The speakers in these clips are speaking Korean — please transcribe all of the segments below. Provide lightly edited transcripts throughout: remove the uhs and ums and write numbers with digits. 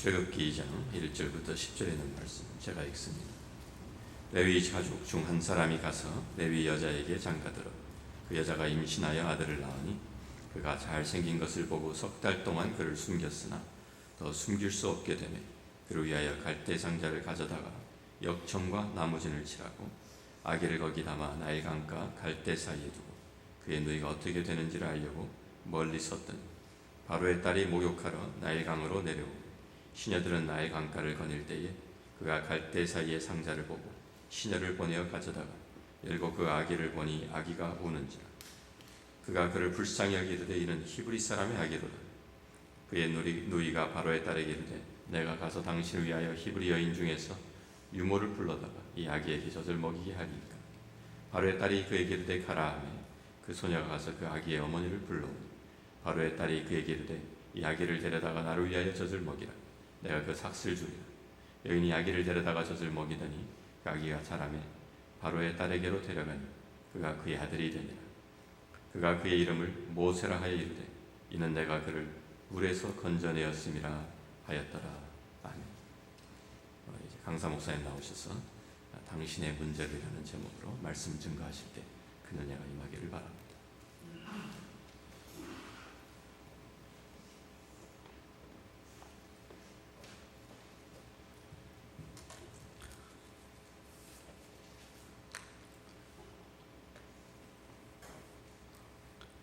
출애굽기 2장 1절부터 10절에 있는 말씀 제가 읽습니다. 레위 가족 중 한 사람이 가서 레위 여자에게 장가들어 그 여자가 임신하여 아들을 낳으니 그가 잘생긴 것을 보고 석 달 동안 그를 숨겼으나 더 숨길 수 없게 되매 그를 위하여 갈대 상자를 가져다가 역청과 나무진을 칠하고 아기를 거기 담아 나일 강가 갈대 사이에 두고 그의 누이가 어떻게 되는지를 알려고 멀리 섰더니 바로의 딸이 목욕하러 나일 강으로 내려오고 시녀들은 나일 강가를 거닐 때에 그가 갈대 사이의 상자를 보고 시녀를 보내어 가져다가 열고 그 아기를 보니 아기가 우는지라 그가 그를 불쌍히 여기되 이는 히브리 사람의 아기로다. 그의 누이가 바로의 딸에게 이르되 내가 가서 당신을 위하여 히브리 여인 중에서 유모를 불러다가 이 아기에게 젖을 먹이게 하리이까. 바로의 딸이 그에게 이르되 가라 하매 그 소녀가 가서 그 아기의 어머니를 불러오니 바로의 딸이 그에게 이르되 이 아기를 데려다가 나를 위하여 젖을 먹이라. 내가 그 삭슬 주리라. 여인이 아기를 데려다가 젖을 먹이더니 그 아기가 자라매 바로의 딸에게로 데려가니 그가 그의 아들이 되니라. 그가 그의 이름을 모세라 하여 이르되 이는 내가 그를 물에서 건져내었음이라 하였더라. 아멘. 이제 강사 목사님 나오셔서 당신의 문제를이라는 제목으로 말씀 증거하실 때 그 은혜가 임하기를 바랍니다.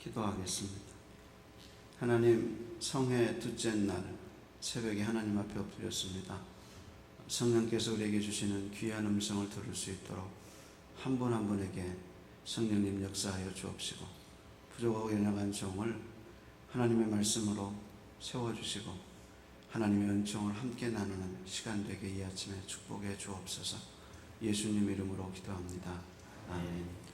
기도하겠습니다. 하나님, 성회 둘째 날 새벽에 하나님 앞에 엎드렸습니다. 성령께서 우리에게 주시는 귀한 음성을 들을 수 있도록 한 분 한 분에게 성령님 역사하여 주옵시고 부족하고 연약한 종을 하나님의 말씀으로 세워주시고 하나님의 은총을 함께 나누는 시간 되게 이 아침에 축복해 주옵소서. 예수님 이름으로 기도합니다. 아멘.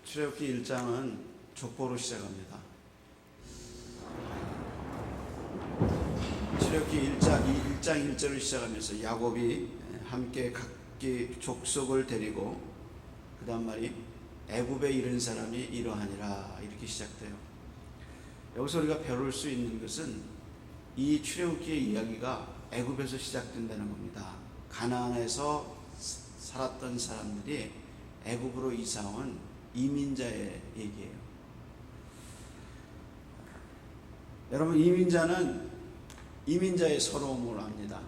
출애굽기 1장은 족보로 시작합니다. 출애굽기 1장 1절을 시작하면서 야곱이 함께 각기 족속을 데리고 그 다음 말이 애굽에 이른 사람이 이러하니라 이렇게 시작돼요. 여기서 우리가 배울 수 있는 것은 이 출애굽기의 이야기가 애굽에서 시작된다는 겁니다. 가나안에서 살았던 사람들이 애굽으로 이사온 이민자의 얘기예요. 여러분, 이민자는 이민자의 서러움을 압니다.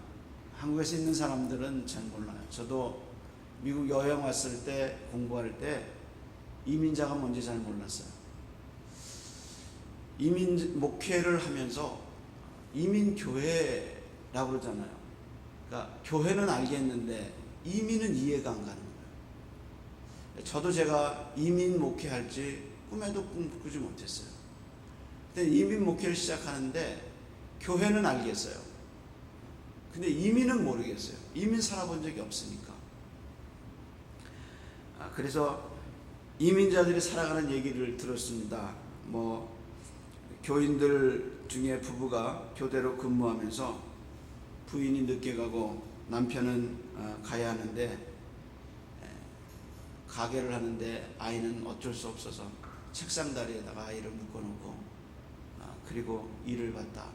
한국에서 있는 사람들은 잘 몰라요. 저도 미국 여행 왔을 때 공부할 때 이민자가 뭔지 잘 몰랐어요. 이민 목회를 하면서 이민교회라고 그러잖아요. 그러니까 교회는 알겠는데 이민은 이해가 안 가는 거예요. 저도 제가 이민 목회할지 꿈에도 꾸지 못했어요. 근데 이민 목회를 시작하는데 교회는 알겠어요. 근데 이민은 모르겠어요. 이민 살아본 적이 없으니까. 그래서 이민자들이 살아가는 얘기를 들었습니다. 교인들 중에 부부가 교대로 근무하면서 부인이 늦게 가고 남편은 가야 하는데 가게를 하는데 아이는 어쩔 수 없어서 책상 다리에다가 아이를 묶어놓고 그리고 일을 봤다.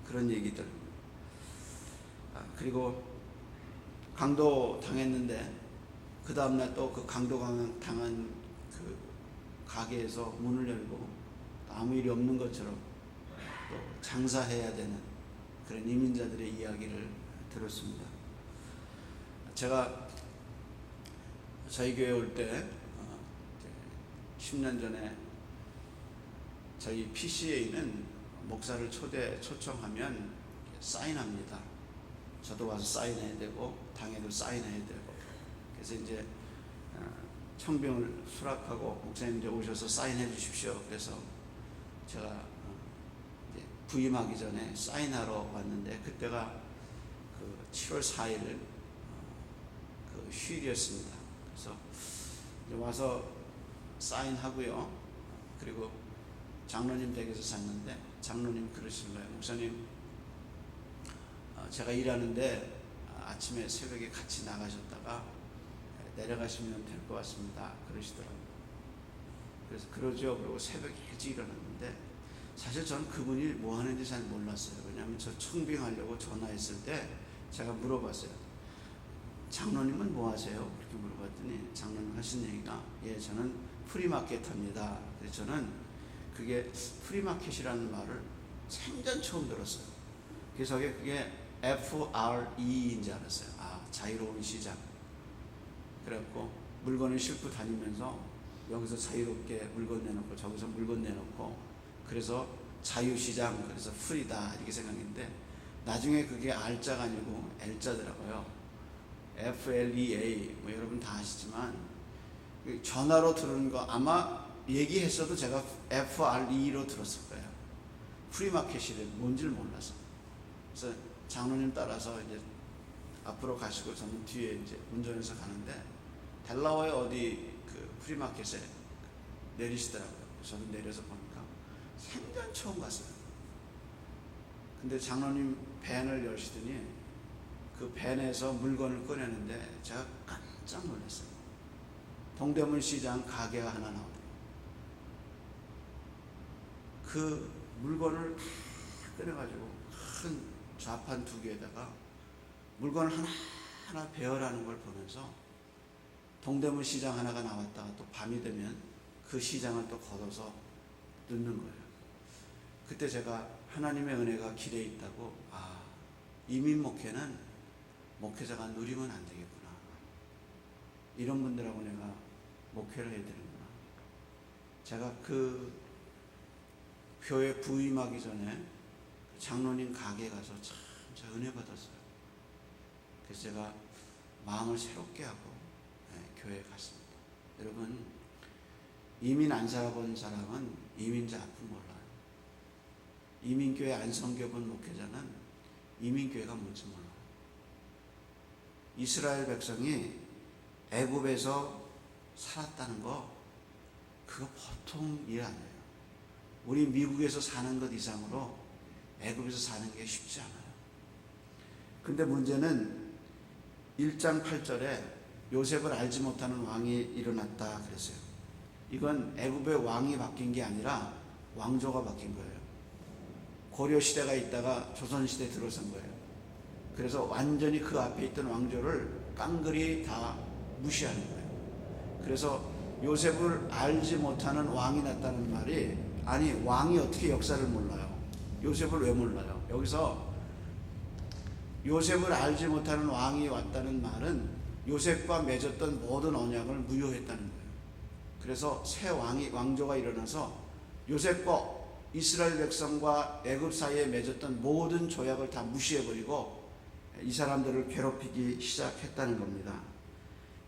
그런 얘기들. 그리고 강도 당했는데 그 다음날 또 그 강도 당한 그 가게에서 문을 열고 아무 일이 없는 것처럼 또 장사해야 되는 그런 이민자들의 이야기를 들었습니다. 제가 저희 교회 올 때 10년 전에 저희 PCA는 목사를 초청하면 사인합니다. 저도 와서 사인해야 되고 당에도 사인해야 되고. 그래서 이제 청병을 수락하고 목사님 이제 오셔서 사인해 주십시오. 그래서 제가 이제 부임하기 전에 사인하러 왔는데 그때가 그 7월 4일 그 휴일이었습니다. 그래서 이제 와서 사인하고요. 그리고 장로님 댁에서 잤는데 장로님 그러시는 거예요. 목사님, 제가 일하는데 아침에 새벽에 같이 나가셨다가 내려가시면 될 것 같습니다. 그러시더라고요. 그래서 그러죠. 그리고 새벽에 일찍 일어났는데 사실 저는 그분이 뭐 하는지 잘 몰랐어요. 왜냐하면 저 청빙하려고 전화했을 때 제가 물어봤어요. 장로님은 뭐 하세요? 그렇게 물어봤더니 장로님 하신 얘기가 예, 저는 프리마켓 합니다. 그래서 저는 그게 프리마켓이라는 말을 생전 처음 들었어요. 그래서 그게 FRE인지 알았어요. 아, 자유로운 시장. 그래갖고 물건을 싣고 다니면서 여기서 자유롭게 물건 내놓고 저기서 물건 내놓고 그래서 자유시장, 그래서 프리다 이렇게 생각했는데 나중에 그게 R자가 아니고 L자더라고요. FLEA 뭐 여러분 다 아시지만 전화로 들은 거 아마 얘기했어도 제가 FRE로 들었을 거예요. 프리마켓이 뭔지를 몰라서. 그래서 장로님 따라서 이제 앞으로 가시고 저는 뒤에 이제 운전해서 가는데 델라워에 어디 그 프리마켓에 내리시더라고요. 저도 내려서 보니까 생전 처음 갔어요. 근데 장로님 밴을 여시더니 그 밴에서 물건을 꺼내는데 제가 깜짝 놀랐어요. 동대문 시장 가게가 하나 나오더라고요. 그 물건을 다 꺼내가지고 큰 좌판 2개에다가 물건을 하나하나 배열하는 걸 보면서 동대문 시장 하나가 나왔다가 또 밤이 되면 그 시장을 또 걷어서 넣는 거예요. 그때 제가 하나님의 은혜가 길에 있다고, 아, 이민 목회는 목회자가 누리면 안 되겠구나. 이런 분들하고 내가 목회를 해야 되는구나. 제가 그 교회 부임하기 전에 장로님 가게에 가서 참 제가 은혜 받았어요. 그래서 제가 마음을 새롭게 하고 교회에 갔습니다. 여러분, 이민 안 살아본 사람은 이민자 아픔 몰라요. 이민교회 안 섬겨본 목회자는 이민교회가 뭔지 몰라요. 이스라엘 백성이 애굽에서 살았다는 거 그거 보통 일 아니에요. 우리 미국에서 사는 것 이상으로 애굽에서 사는 게 쉽지 않아요. 근데 문제는 1장 8절에 요셉을 알지 못하는 왕이 일어났다 그랬어요. 이건 애굽의 왕이 바뀐 게 아니라 왕조가 바뀐 거예요. 고려시대가 있다가 조선시대에 들어선 거예요. 그래서 완전히 그 앞에 있던 왕조를 깡그리 다 무시하는 거예요. 그래서 요셉을 알지 못하는 왕이 났다는 말이, 아니 왕이 어떻게 역사를 몰라요? 요셉을 왜 몰라요? 여기서 요셉을 알지 못하는 왕이 왔다는 말은 요셉과 맺었던 모든 언약을 무효했다는 거예요. 그래서 새 왕조가 일어나서 요셉과 이스라엘 백성과 애굽 사이에 맺었던 모든 조약을 다 무시해버리고 이 사람들을 괴롭히기 시작했다는 겁니다.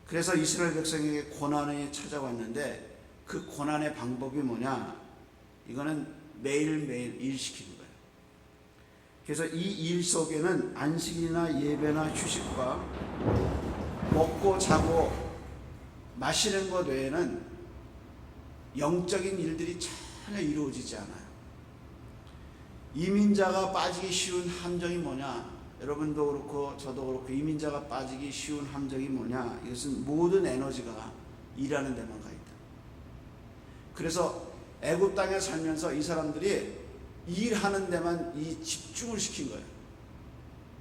그래서 이스라엘 백성에게 고난이 찾아왔는데 그 고난의 방법이 뭐냐? 이거는 매일매일 일시키는 거예요. 그래서 이 일 속에는 안식이나 예배나 휴식과 먹고 자고 마시는 것 외에는 영적인 일들이 전혀 이루어지지 않아요. 이민자가 빠지기 쉬운 함정이 뭐냐? 여러분도 그렇고 저도 그렇고 이민자가 빠지기 쉬운 함정이 뭐냐? 이것은 모든 에너지가 일하는 데만 가 있다. 그래서 애굽 땅에 살면서 이 사람들이 일하는 데만 이 집중을 시킨 거예요.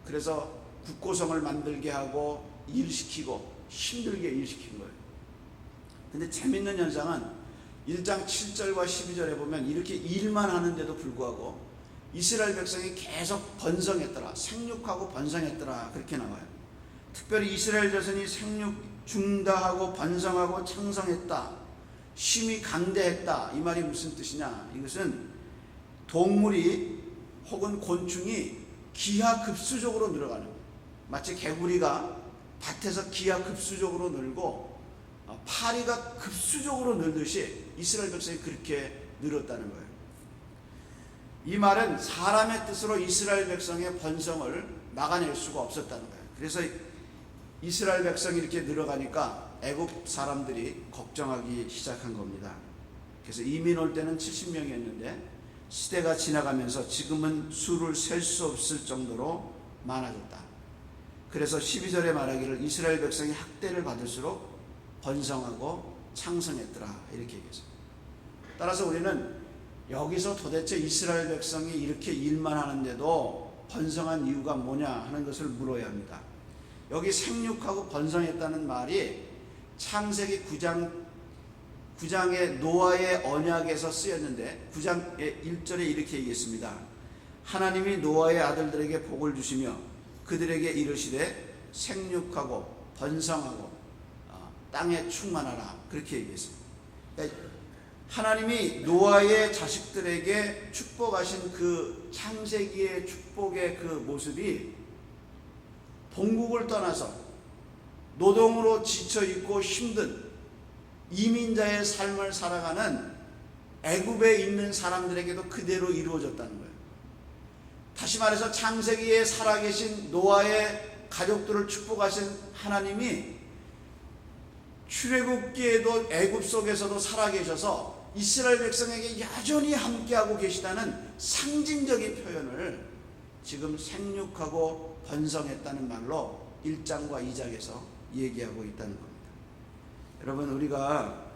그래서 국고성을 만들게 하고 일시키고 힘들게 일시킨 거예요. 근데 재밌는 현상은 1장 7절과 12절에 보면 이렇게 일만 하는데도 불구하고 이스라엘 백성이 계속 번성했더라, 생육하고 번성했더라, 그렇게 나와요. 특별히 이스라엘 자손이 생육 중다하고 번성하고 창성했다, 심히 강대했다. 이 말이 무슨 뜻이냐? 이것은 동물이 혹은 곤충이 기하급수적으로 늘어가는 거예요. 마치 개구리가 밭에서 기하급수적으로 늘고 파리가 급수적으로 늘듯이 이스라엘 백성이 그렇게 늘었다는 거예요. 이 말은 사람의 뜻으로 이스라엘 백성의 번성을 막아낼 수가 없었다는 거예요. 그래서 이스라엘 백성이 이렇게 늘어가니까 애굽 사람들이 걱정하기 시작한 겁니다. 그래서 이민 올 때는 70명이었는데 시대가 지나가면서 지금은 수를 셀 수 없을 정도로 많아졌다. 그래서 12절에 말하기를 이스라엘 백성이 학대를 받을수록 번성하고 창성했더라, 이렇게 얘기했어요. 따라서 우리는 여기서 도대체 이스라엘 백성이 이렇게 일만 하는데도 번성한 이유가 뭐냐 하는 것을 물어야 합니다. 여기 생육하고 번성했다는 말이 창세기 9장의 노아의 언약에서 쓰였는데 9장의 1절에 이렇게 얘기했습니다. 하나님이 노아의 아들들에게 복을 주시며 그들에게 이르시되 생육하고 번성하고 땅에 충만하라, 그렇게 얘기했습니다. 그러니까 하나님이 노아의 자식들에게 축복하신 그 창세기의 축복의 그 모습이 본국을 떠나서 노동으로 지쳐있고 힘든 이민자의 삶을 살아가는 애굽에 있는 사람들에게도 그대로 이루어졌다는 거예요. 다시 말해서 창세기에 살아계신 노아의 가족들을 축복하신 하나님이 출애굽기에도 애굽 속에서도 살아계셔서 이스라엘 백성에게 여전히 함께하고 계시다는 상징적인 표현을 지금 생육하고 번성했다는 말로 1장과 2장에서 얘기하고 있다는 겁니다. 여러분, 우리가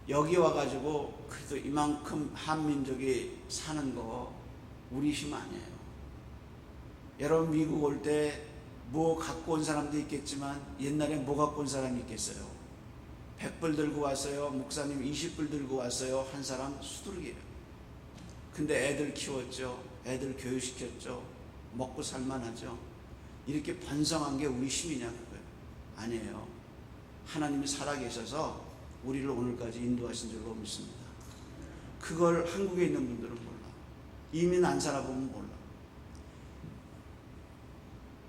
여기 와가지고 그래도 이만큼 한민족이 사는 거 우리 힘 아니에요. 여러분, 미국 올 때 뭐 갖고 온 사람도 있겠지만 옛날에 뭐 갖고 온 사람이 있겠어요? 100불 들고 왔어요. 목사님 20불 들고 왔어요. 한 사람 수두룩이에요. 근데 애들 키웠죠. 애들 교육시켰죠. 먹고 살만하죠. 이렇게 번성한 게 우리 힘이냐 그거예요? 아니에요. 하나님이 살아계셔서 우리를 오늘까지 인도하신 줄로 믿습니다. 그걸 한국에 있는 분들은 몰라. 이민 안 살아보면 몰라.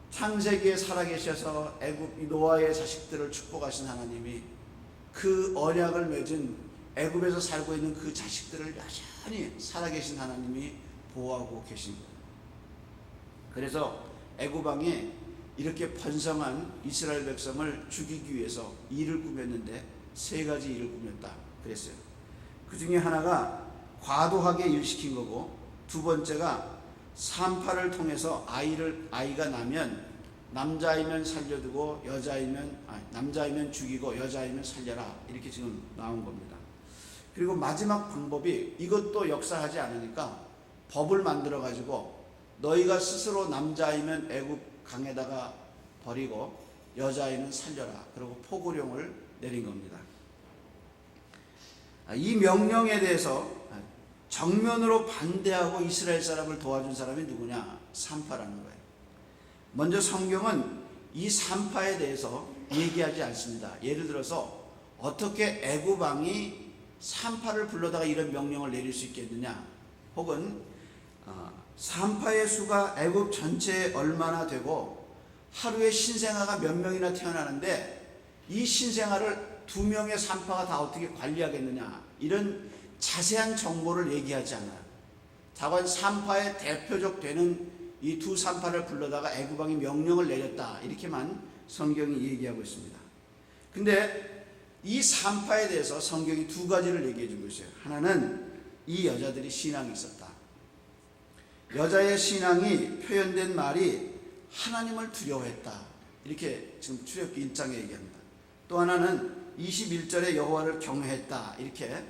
창세기에 살아계셔서 애굽 노아의 자식들을 축복하신 하나님이 그 언약을 맺은 애굽에서 살고 있는 그 자식들을 여전히 살아계신 하나님이 보호하고 계신 거예요. 그래서 애굽 왕이 이렇게 번성한 이스라엘 백성을 죽이기 위해서 일을 꾸몄는데 세 가지 일을 꾸몄다 그랬어요. 그 중에 하나가 과도하게 일시킨 거고, 두 번째가 산파를 통해서 아이가 나면 남자이면 살려두고 남자이면 죽이고 여자이면 살려라, 이렇게 지금 나온 겁니다. 그리고 마지막 방법이, 이것도 역사하지 않으니까 법을 만들어 가지고 너희가 스스로 남자이면 애굽 강에다가 버리고 여자아이는 살려라, 그리고 포고령을 내린 겁니다. 이 명령에 대해서 정면으로 반대하고 이스라엘 사람을 도와준 사람이 누구냐? 산파라는 거예요. 먼저 성경은 이 산파에 대해서 얘기하지 않습니다. 예를 들어서 어떻게 애굽 왕이 산파를 불러다가 이런 명령을 내릴 수 있겠느냐, 혹은 산파의 수가 애굽 전체에 얼마나 되고 하루에 신생아가 몇 명이나 태어나는데 이 신생아를 2명의 산파가 다 어떻게 관리하겠느냐, 이런 자세한 정보를 얘기하지 않아요. 다만 산파의 대표적 되는 이 두 산파를 불러다가 애굽 왕이 명령을 내렸다, 이렇게만 성경이 얘기하고 있습니다. 근데 이 산파에 대해서 성경이 두 가지를 얘기해 주고 있어요. 하나는 이 여자들이 신앙이 있었다. 여자의 신앙이 표현된 말이 하나님을 두려워했다, 이렇게 지금 출애굽기 1장에 얘기합니다. 또 하나는 21절에 여호와를 경외했다, 이렇게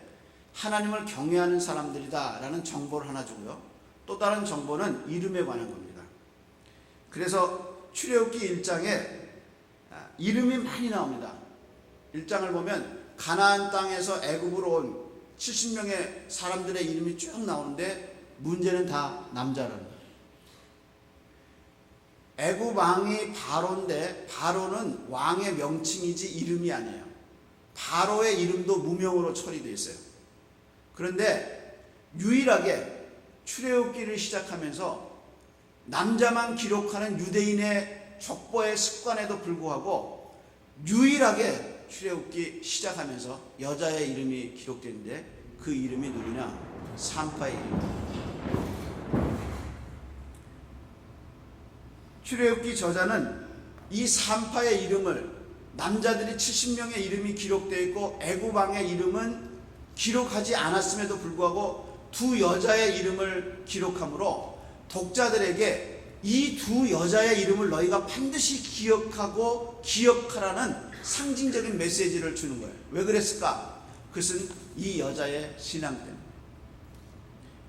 하나님을 경외하는 사람들이다 라는 정보를 하나 주고요. 또 다른 정보는 이름에 관한 겁니다. 그래서 출애굽기 1장에 이름이 많이 나옵니다. 1장을 보면 가나안 땅에서 애굽으로 온 70명의 사람들의 이름이 쭉 나오는데 문제는 다 남자라는 거예요. 애굽 왕이 바로인데 바로는 왕의 명칭이지 이름이 아니에요. 바로의 이름도 무명으로 처리되어 있어요. 그런데 유일하게 출애굽기를 시작하면서 남자만 기록하는 유대인의 족보의 습관에도 불구하고 유일하게 출애굽기 시작하면서 여자의 이름이 기록되는데 그 이름이 누구냐? 산파의 이름입니다. 출애굽기 저자는 이 산파의 이름을, 남자들이 70명의 이름이 기록되어 있고 애굽 왕의 이름은 기록하지 않았음에도 불구하고 두 여자의 이름을 기록하므로 독자들에게 이 두 여자의 이름을 너희가 반드시 기억하고 기억하라는 상징적인 메시지를 주는 거예요. 왜 그랬을까? 그것은 이 여자의 신앙 때문에.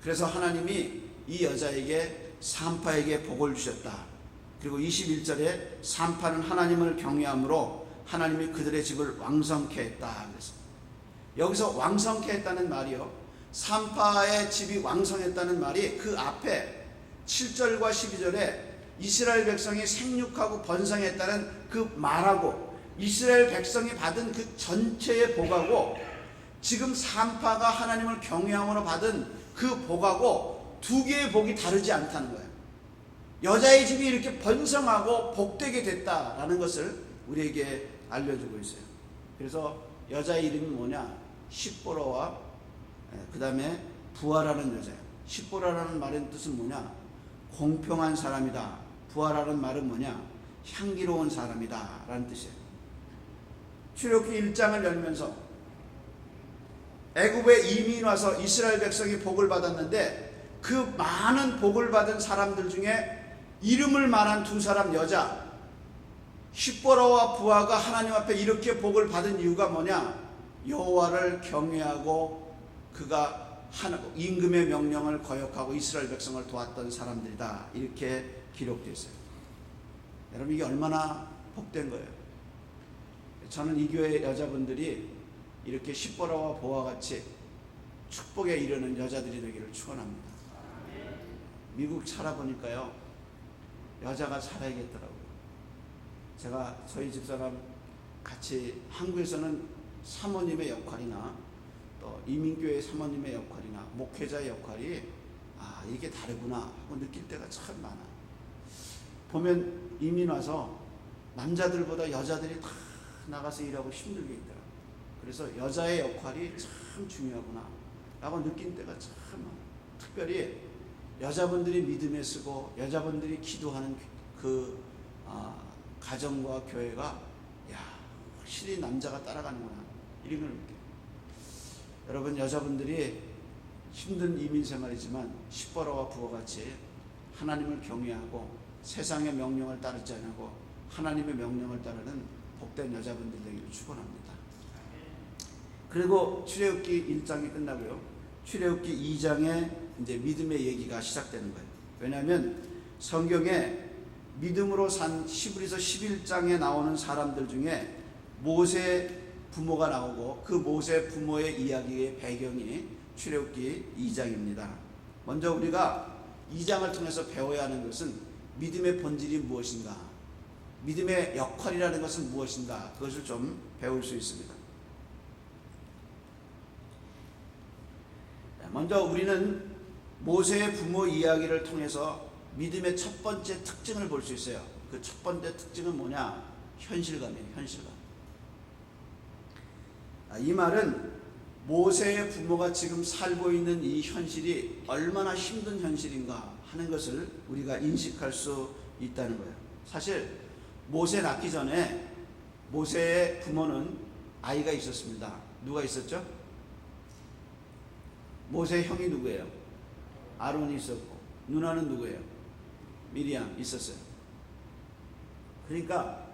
그래서 하나님이 이 여자에게 산파에게 복을 주셨다. 그리고 21절에 산파는 하나님을 경외함으로 하나님이 그들의 집을 왕성케 했다. 그래서 여기서 왕성케 했다는 말이요, 산파의 집이 왕성했다는 말이 그 앞에 7절과 12절에 이스라엘 백성이 생육하고 번성했다는 그 말하고 이스라엘 백성이 받은 그 전체의 복하고 지금 산파가 하나님을 경외함으로 받은 그 복하고 두 개의 복이 다르지 않다는 거예요. 여자의 집이 이렇게 번성하고 복되게 됐다라는 것을 우리에게 알려주고 있어요. 그래서 여자의 이름이 뭐냐? 십보라와 그 다음에 부하라는 여자예요. 십보라라는 말의 뜻은 뭐냐? 공평한 사람이다. 부하라는 말은 뭐냐? 향기로운 사람이다 라는 뜻이에요. 출애굽기 1장을 열면서 애굽에 이민 와서 이스라엘 백성이 복을 받았는데 그 많은 복을 받은 사람들 중에 이름을 말한 두 사람 여자 십보라와 부하가 하나님 앞에 이렇게 복을 받은 이유가 뭐냐? 여호와를 경외하고 그가 임금의 명령을 거역하고 이스라엘 백성을 도왔던 사람들이다. 이렇게 기록되어 있어요. 여러분, 이게 얼마나 복된 거예요. 저는 이 교회 여자분들이 이렇게 십보라와 보와 같이 축복에 이르는 여자들이 되기를 축원합니다. 미국 살아보니까요, 여자가 살아야겠더라고요. 제가 저희 집사람 같이 한국에서는 사모님의 역할이나 또 이민교회 사모님의 역할이나 목회자의 역할이 이게 다르구나 하고 느낄 때가 참 많아. 보면 이민 와서 남자들보다 여자들이 다 나가서 일하고 힘들게 있더라. 그래서 여자의 역할이 참 중요하구나 라고 느낀 때가 참 많아. 특별히 여자분들이 믿음에 쓰고 여자분들이 기도하는 그 가정과 교회가 확실히 남자가 따라가는구나 이런 걸 느껴요. 여러분, 여자분들이 힘든 이민 생활이지만 십보라와 부하 같이 하나님을 경외하고 세상의 명령을 따르지 않고 하나님의 명령을 따르는 복된 여자분들 되기를 축원합니다. 그리고 출애굽기 1장이 끝나고요, 출애굽기 2장에 이제 믿음의 얘기가 시작되는 거예요. 왜냐하면 성경에 믿음으로 산 히브리서 11장에 나오는 사람들 중에 모세 부모가 나오고 그 모세 부모의 이야기의 배경이 출애굽기 2장입니다. 먼저 우리가 2장을 통해서 배워야 하는 것은 믿음의 본질이 무엇인가, 믿음의 역할이라는 것은 무엇인가, 그것을 좀 배울 수 있습니다. 먼저 우리는 모세의 부모 이야기를 통해서 믿음의 첫 번째 특징을 볼 수 있어요. 그 첫 번째 특징은 뭐냐? 현실감이에요. 현실감. 이 말은 모세의 부모가 지금 살고 있는 이 현실이 얼마나 힘든 현실인가 하는 것을 우리가 인식할 수 있다는 거예요. 사실 모세 낳기 전에 모세의 부모는 아이가 있었습니다. 누가 있었죠? 모세의 형이 누구예요? 아론이 있었고, 누나는 누구예요? 미리암 있었어요. 그러니까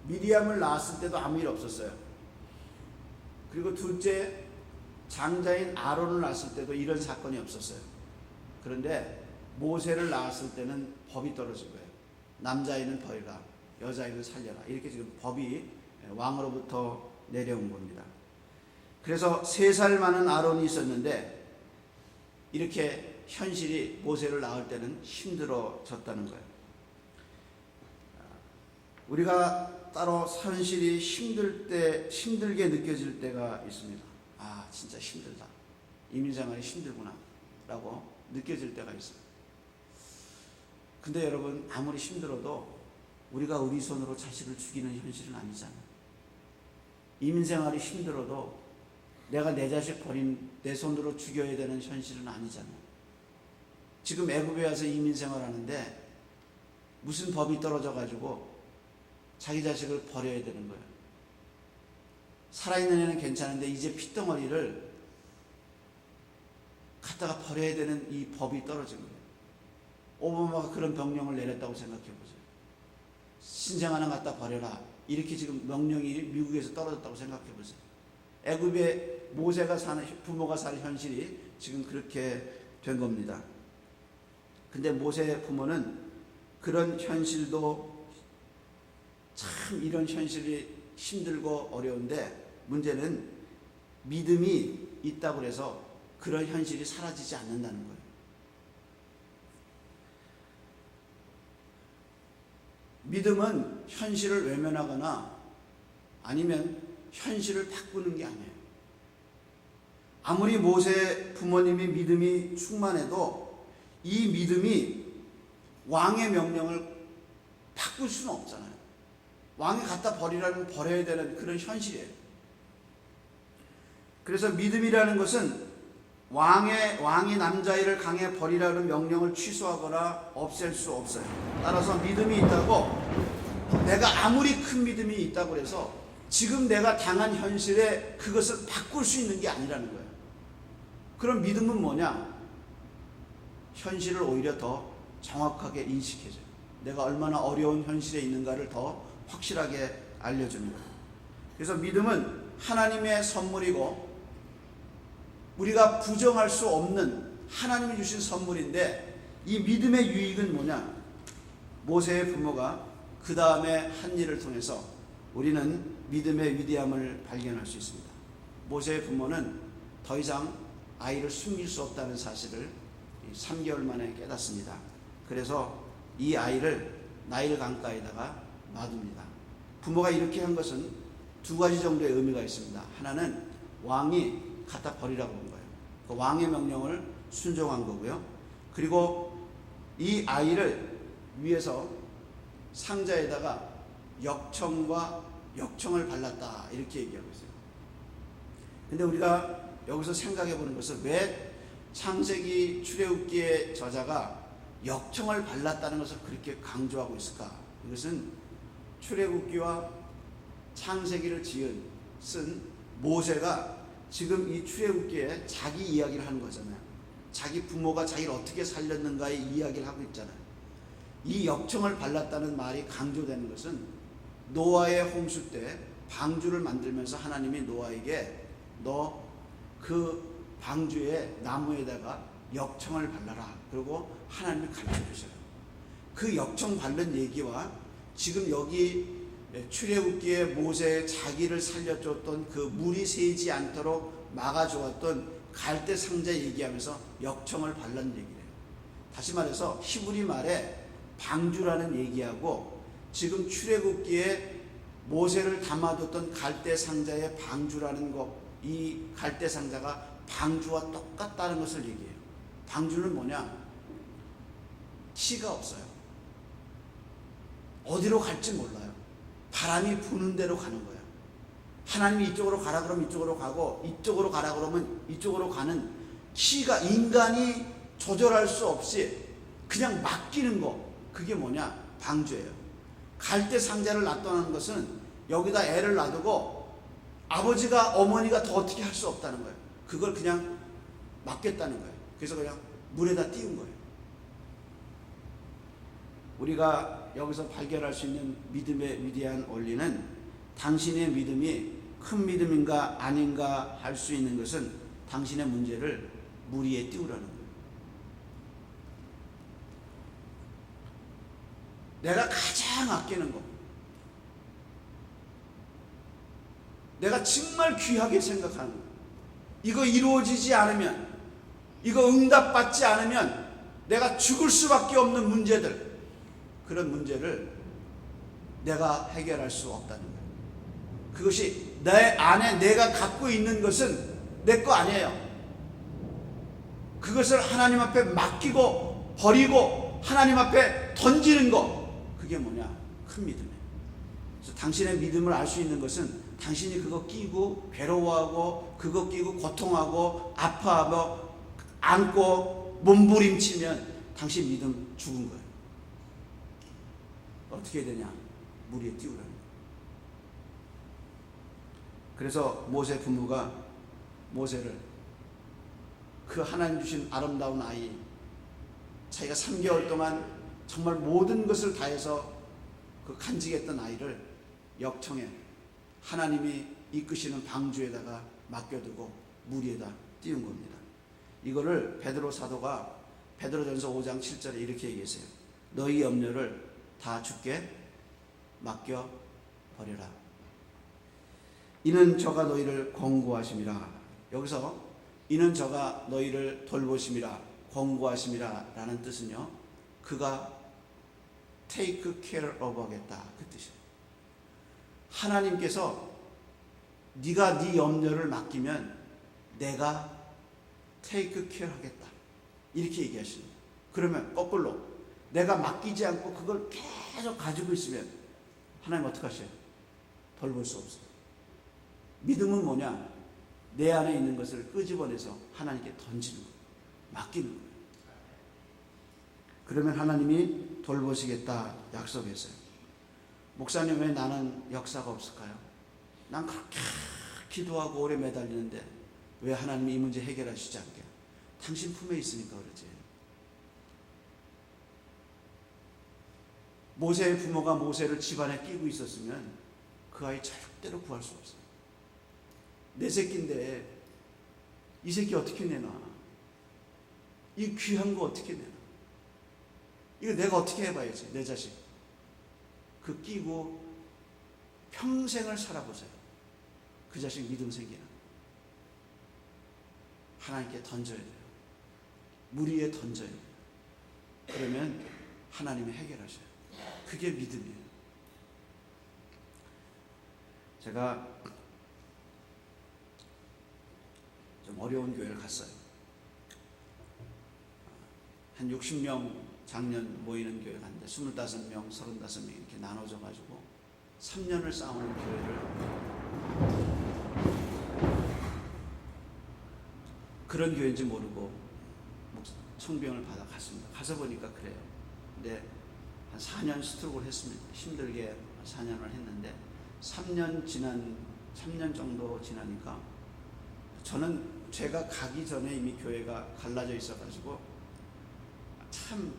미리암을 낳았을 때도 아무 일 없었어요. 그리고 둘째 장자인 아론을 낳았을 때도 이런 사건이 없었어요. 그런데 모세를 낳았을 때는 법이 떨어진 거예요. 남자아이는 벌가, 여자아이는 살려라. 이렇게 지금 법이 왕으로부터 내려온 겁니다. 그래서 3살 많은 아론이 있었는데 이렇게 현실이 모세를 낳을 때는 힘들어졌다는 거예요. 우리가 따로 현실이 힘들게 느껴질 때가 있습니다. 진짜 힘들다. 이민생활이 힘들구나 라고 느껴질 때가 있어요. 근데 여러분, 아무리 힘들어도 우리가 우리 손으로 자식을 죽이는 현실은 아니잖아요. 이민생활이 힘들어도 내가 내 자식 내 손으로 죽여야 되는 현실은 아니잖아요. 지금 애굽에 와서 이민생활하는데 무슨 법이 떨어져가지고 자기 자식을 버려야 되는 거예요. 살아있는 애는 괜찮은데 이제 핏덩어리를 갖다가 버려야 되는 이 법이 떨어진 거예요. 오바마가 그런 명령을 내렸다고 생각해보세요. 신생 하나 갖다 버려라. 이렇게 지금 명령이 미국에서 떨어졌다고 생각해보세요. 애굽의 모세가 사는, 부모가 사는 현실이 지금 그렇게 된 겁니다. 근데 모세의 부모는 그런 현실도 참 이런 현실이 힘들고 어려운데 문제는 믿음이 있다고 해서 그런 현실이 사라지지 않는다는 거예요. 믿음은 현실을 외면하거나 아니면 현실을 바꾸는 게 아니에요. 아무리 모세 부모님이 믿음이 충만해도 이 믿음이 왕의 명령을 바꿀 수는 없잖아요. 왕이 갖다 버리라면 버려야 되는 그런 현실이에요. 그래서 믿음이라는 것은 왕이 남자아이를 강에 버리라는 명령을 취소하거나 없앨 수 없어요. 따라서 믿음이 있다고, 내가 아무리 큰 믿음이 있다고 해서 지금 내가 당한 현실에 그것을 바꿀 수 있는 게 아니라는 거예요. 그럼 믿음은 뭐냐? 현실을 오히려 더 정확하게 인식해줘요. 내가 얼마나 어려운 현실에 있는가를 더 확실하게 알려주는 거예요. 그래서 믿음은 하나님의 선물이고 우리가 부정할 수 없는 하나님이 주신 선물인데, 이 믿음의 유익은 뭐냐? 모세의 부모가 그 다음에 한 일을 통해서 우리는 믿음의 위대함을 발견할 수 있습니다. 모세의 부모는 더 이상 아이를 숨길 수 없다는 사실을 3개월 만에 깨닫습니다. 그래서 이 아이를 나일 강가에다가 놔둡니다. 부모가 이렇게 한 것은 두 가지 정도의 의미가 있습니다. 하나는 왕이 갖다 버리라고 한 거예요. 그 왕의 명령을 순종한 거고요. 그리고 이 아이를 위해서 상자에다가 역청을 발랐다, 이렇게 얘기하고 있어요. 근데 우리가 여기서 생각해 보는 것은 왜 창세기 출애굽기의 저자가 역청을 발랐다는 것을 그렇게 강조하고 있을까? 이것은 출애굽기와 창세기를 쓴 모세가 지금 이 출애굽기에 자기 이야기를 하는 거잖아요. 자기 부모가 자기를 어떻게 살렸는가의 이야기를 하고 있잖아요. 이 역청을 발랐다는 말이 강조되는 것은 노아의 홍수 때 방주를 만들면서 하나님이 노아에게 너 그 방주의 나무에다가 역청을 발라라, 그리고 하나님이 가르쳐 주셔요. 그 역청 바른 얘기와 지금 여기 출애굽기에 모세 자기를 살려줬던 그 물이 새지 않도록 막아주었던 갈대 상자 얘기하면서 역청을 발른 얘기래요. 다시 말해서 히브리 말에 방주라는 얘기하고 지금 출애굽기에 모세를 담아뒀던 갈대 상자의 방주라는 것, 이 갈대 상자가 방주와 똑같다는 것을 얘기해요. 방주는 뭐냐? 키가 없어요. 어디로 갈지 몰라요. 바람이 부는 대로 가는 거예요. 하나님이 이쪽으로 가라 그러면 이쪽으로 가고, 이쪽으로 가라 그러면 이쪽으로 가는, 키가 인간이 조절할 수 없이 그냥 맡기는 거, 그게 뭐냐? 방주예요. 갈대 상자를 놔두는 것은 여기다 애를 놔두고 아버지가 어머니가 더 어떻게 할 수 없다는 거예요. 그걸 그냥 맡겼다는 거예요. 그래서 그냥 물에다 띄운 거예요. 우리가 여기서 발견할 수 있는 믿음의 위대한 원리는, 당신의 믿음이 큰 믿음인가 아닌가 할 수 있는 것은 당신의 문제를 물 위에 띄우라는 거예요. 내가 가장 아끼는 거, 내가 정말 귀하게 생각하는 거, 이거 이루어지지 않으면, 이거 응답받지 않으면 내가 죽을 수밖에 없는 문제들, 그런 문제를 내가 해결할 수 없다는 거예요. 그것이 내 안에 내가 갖고 있는 것은 내 거 아니에요. 그것을 하나님 앞에 맡기고 버리고 하나님 앞에 던지는 거, 그게 뭐냐? 큰 믿음이에요. 그래서 당신의 믿음을 알 수 있는 것은 당신이 그거 끼고 괴로워하고 그거 끼고 고통하고 아파하고 안고 몸부림치면 당신 믿음 죽은 거예요. 어떻게 해야 되냐? 물 위에 띄우라는 거예요. 그래서 모세 부모가 모세를 그 하나님 주신 아름다운 아이, 자기가 3개월 동안 정말 모든 것을 다해서 그 간직했던 아이를 역청에 하나님이 이끄시는 방주에다가 맡겨두고 물 위에다 띄운 겁니다. 이거를 베드로 사도가 베드로전서 5장 7절에 이렇게 얘기했어요. 너희 염려를 다 주께 맡겨 버려라. 이는 저가 너희를 권고하심이라. 여기서 이는 저가 너희를 돌보심이라, 권고하심이라 라는 뜻은요, 그가 take care of 하겠다, 그 뜻이에요. 하나님께서 네가 네 염려를 맡기면 내가 take care 하겠다, 이렇게 얘기하시는 거예요. 그러면 거꾸로 내가 맡기지 않고 그걸 계속 가지고 있으면 하나님 어떻게 하셔요? 돌볼 수 없어요. 믿음은 뭐냐? 내 안에 있는 것을 끄집어내서 하나님께 던지는 거예요. 맡기는 거예요. 그러면 하나님이 돌보시겠다 약속했어요. 목사님, 왜 나는 역사가 없을까요? 난 그렇게 기도하고 오래 매달리는데 왜 하나님이 이 문제 해결하시지 않게? 당신 품에 있으니까 그러지. 모세의 부모가 모세를 집안에 끼고 있었으면 그 아이 절대로 구할 수 없어요. 내 새끼인데 이 새끼 어떻게 내놔? 이 귀한 거 어떻게 내놔? 이거 내가 어떻게 해봐야지, 내 자식. 그 끼고 평생을 살아보세요. 그 자식 믿음 생기나? 하나님께 던져야 돼요. 물 위에 던져야 돼요. 그러면 하나님이 해결하셔요. 그게 믿음이에요. 제가 좀 어려운 교회를 갔어요. 한 60명 작년 모이는 교회 갔는데 25명, 35명 이렇게 나눠져 가지고 3년을 싸우는 교회를, 그런 교회인지 모르고 청병을 받아 갔습니다. 가서 보니까 그래요. 근데 한 4년 스트로크를 했습니다. 힘들게 4년을 했는데 3년 정도 지나니까 저는 제가 가기 전에 이미 교회가 갈라져 있어가지고 참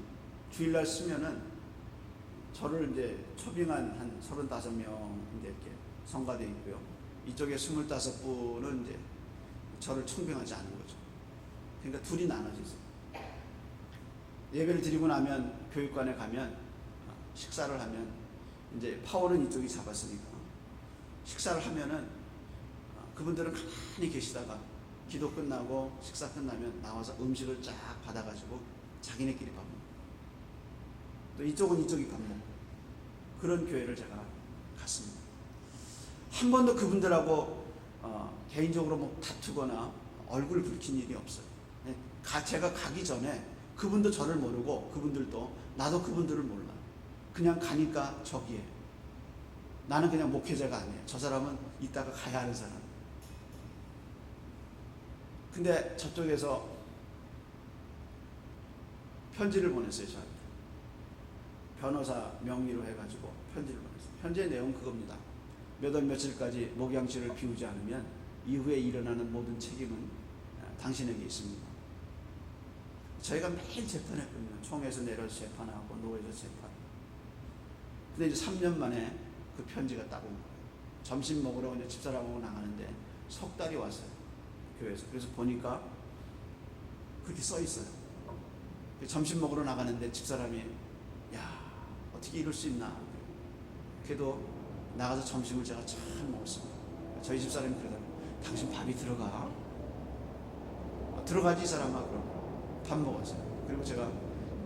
주일날 쓰면은 저를 이제 초빙한 한 35명 이렇게 성가대 있고요. 이쪽에 25분은 이제 저를 청빙하지 않은 거죠. 그러니까 둘이 나눠져 있어요. 예배를 드리고 나면 교육관에 가면 식사를 하면 이제 파워는 이쪽이 잡았으니까 식사를 하면은 그분들은 가만히 계시다가 기도 끝나고 식사 끝나면 나와서 음식을 쫙 받아가지고 자기네끼리 밥 먹고, 또 이쪽은 이쪽이 밥 먹고, 그런 교회를 제가 갔습니다. 한 번도 그분들하고 개인적으로 뭐 다투거나 얼굴 붉힌 일이 없어요. 제가 가기 전에 그분도 저를 모르고 그분들도 나도 그분들을 몰라. 그냥 가니까 저기에 나는 그냥 목회자가 아니에요. 저 사람은 이따가 가야 하는 사람. 근데 저쪽에서 편지를 보냈어요, 저한테. 변호사 명의로 해가지고 편지를 보냈어요. 편지의 내용은 그겁니다. 몇 월 며칠까지 목양실을 비우지 않으면 이후에 일어나는 모든 책임은 당신에게 있습니다. 저희가 매일 재판했거든요. 총에서 내려서 재판하고 노에서 재판. 근데 이제 3년 만에 그 편지가 딱 온 거예요. 점심 먹으러 이제 집사람하고 나가는데 석 달이 왔어요, 교회에서. 그래서 보니까 그렇게 써 있어요. 점심 먹으러 나가는데 집사람이, 야, 어떻게 이럴 수 있나. 그래도 나가서 점심을 제가 잘 먹었습니다. 저희 집사람이 그러더라고요. 당신 밥이 들어가? 들어가지 이 사람아. 그럼 밥 먹었어요. 그리고 제가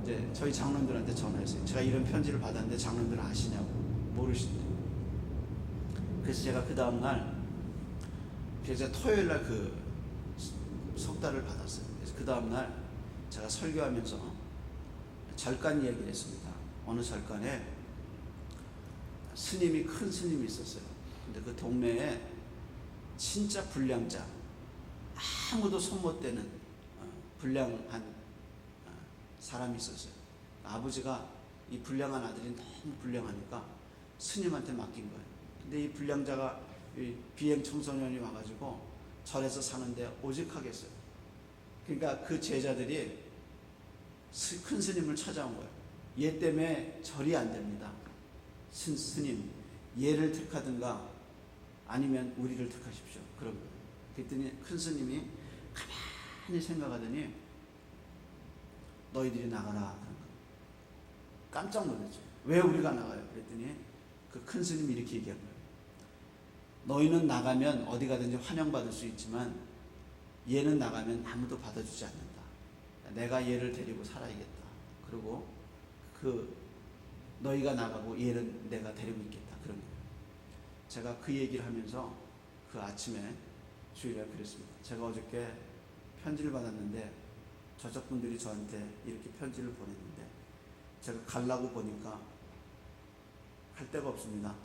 이제 저희 장로님들한테 전화했어요. 제가 이런 편지를 받았는데 장로님들 아시냐고. 모르신대. 그래서 제가 그 다음날, 그래서 토요일날 그 석달을 받았어요. 그래서 그 다음날 제가 설교하면서 절간 이야기를 했습니다. 어느 절간에 스님이, 큰 스님이 있었어요. 근데 그 동네에 진짜 불량자, 아무도 손 못 대는 불량한 사람이 있었어요. 아버지가 이 불량한 아들이 너무 불량하니까 스님한테 맡긴 거예요. 근데 이 불량자가 이 비행 청소년이 와가지고 절에서 사는데 오직하겠어요. 그러니까 그 제자들이 큰 스님을 찾아온 거예요. 얘 때문에 절이 안 됩니다. 스님, 얘를 택하든가 아니면 우리를 택하십시오. 그런 거예요. 그랬더니 큰 스님이 가만히 생각하더니 너희들이 나가라. 깜짝 놀랐죠. 왜 우리가 나가요? 그랬더니 그 큰 스님이 이렇게 얘기한 거예요. 너희는 나가면 어디 가든지 환영받을 수 있지만 얘는 나가면 아무도 받아주지 않는다. 내가 얘를 데리고 살아야겠다. 그리고 너희가 나가고 얘는 내가 데리고 있겠다. 그런 거예요. 제가 그 얘기를 하면서 그 아침에 주일날 그랬습니다. 제가 어저께 편지를 받았는데 저쪽 분들이 저한테 이렇게 편지를 보냈는데 제가 가려고 보니까 갈 데가 없습니다.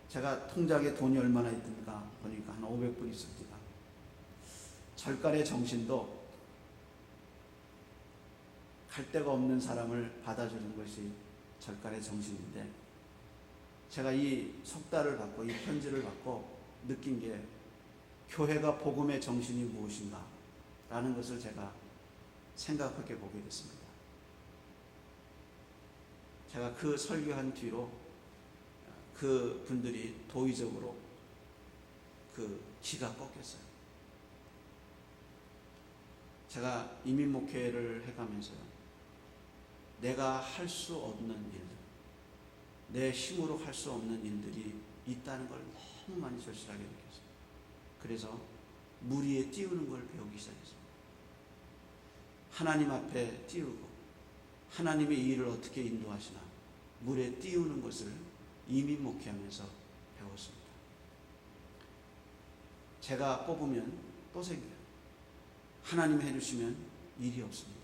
제가 통장에 돈이 얼마나 있던가 보니까 한 500불 있습니다. 절간의 정신도 갈 데가 없는 사람을 받아주는 것이 절간의 정신인데 제가 이 속달을 받고 이 편지를 받고 느낀 게 교회가 복음의 정신이 무엇인가 라는 것을 제가 생각하게 보게 됐습니다. 제가 그 설교한 뒤로 그 분들이 도의적으로 기가 꺾였어요. 제가 이민 목회를 해가면서요, 내가 할 수 없는 일들, 내 힘으로 할 수 없는 일들이 있다는 걸 너무 많이 절실하게 느꼈어요. 그래서 물 위에 띄우는 걸 배우기 시작했습니다. 하나님 앞에 띄우고 하나님의 이 일을 어떻게 인도하시나 물에 띄우는 것을 이민 목회하면서 배웠습니다. 제가 뽑으면 또 생겨요. 하나님이 해주시면 일이 없습니다.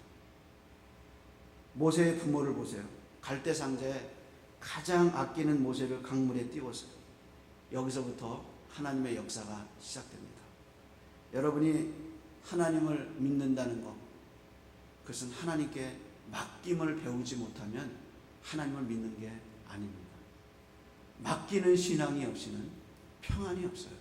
모세의 부모를 보세요. 갈대 상자에 가장 아끼는 모세를 강물에 띄웠어요. 여기서부터 하나님의 역사가 시작됩니다. 여러분이 하나님을 믿는다는 것, 그것은 하나님께 맡김을 배우지 못하면 하나님을 믿는 게 아닙니다. 맡기는 신앙이 없이는 평안이 없어요.